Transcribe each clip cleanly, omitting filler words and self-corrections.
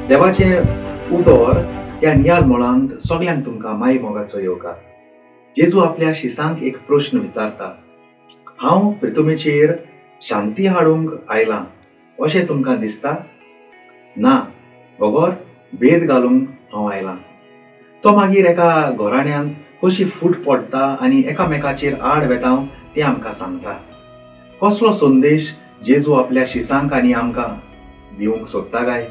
देवाचे उतर ह्या नियाल मोळांत सगळ्यांक तुमकां माई मोगाचो येवकार। जेजू आपल्या शिसांक एक प्रश्न विचारता, हांव पृथ्वीचेर शांती हाडूंक आयलां अशें तुमकां दिसता? ना, गोगोर भेद घालूंक हांव आयलां। तो मागीर एका घोराण्यांत कशी फूट पडटा आनी एकामेकाचेर आड वेताव तें आमकां सांगता। कसलो संदेश जेजू आपल्या शिसांक आनी आमकां दिवंक सोदता काय?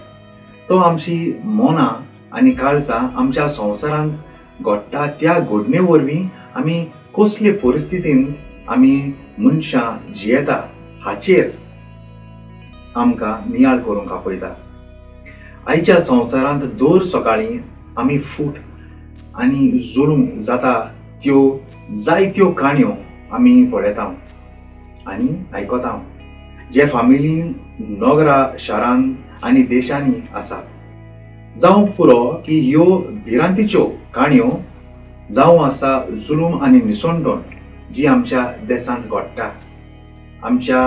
तो आमची मोना आनी काळजां आमच्या संवसारांत घडटा त्या घडणे वरवीं आमी कसले परिस्थितींत आमी मनशां जियेता हाचेर आमकां नियाळ करूंक आपयता। आयच्या संवसारांत दर सकाळीं आमी फूट आनी जुळूंक जाता त्यो जायत्यो काणयो आमी पळयता आनी आयकता, जे फामिलीन नगरा शारांत आनी देशांनी आसात। जावं पुरो की ह्यो भिरांतीच्यो काणयो जावं आसा जुलूम आनी निसणटोण जी आमच्या देशांत घडटा, आमच्या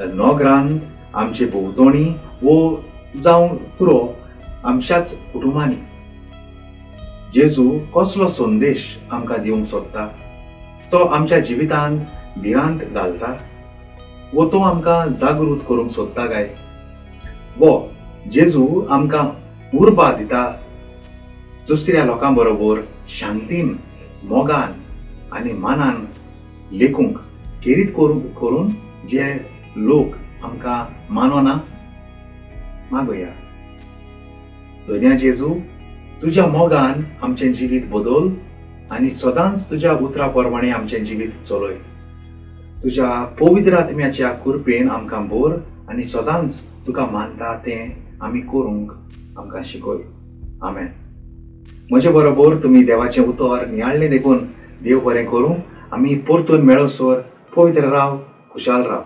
नगरांत, आमचे भोंवतणी वो जावं पुरो आमच्याच कुटुंबांनी। जेजू कसलो संदेश आमकां दिवंक सोदता? तो आमच्या जिवितांत भिरांत घालता वो तो आमकां जागृत करूंक सोदता काय? वो जेजू आमकां उर्बा दिता दुसऱ्या लोकां बरोबर शांतीन, मोगान आनी मानान लेखूंक, खेरीत करून जे लोक आमकां मानना। मागुया, धन्य जेजू, तुज्या मोगान आमचें जिवीत बदल आनी सदांच तुज्या उतरा प्रमाणे आमचें जिवीत चलय। तुज्या पवित्र आत्म्याच्या कृपेन आमकां भर आनी सदांच तुका मानता तें आमी करूंक आमकां शिकय। आमेन। म्हजे बरोबर तुमी देवाचें उतर नियाळें देखून देव बरें करूं। आमी परतून मेळसर पवित्र राव, खुशाल राव।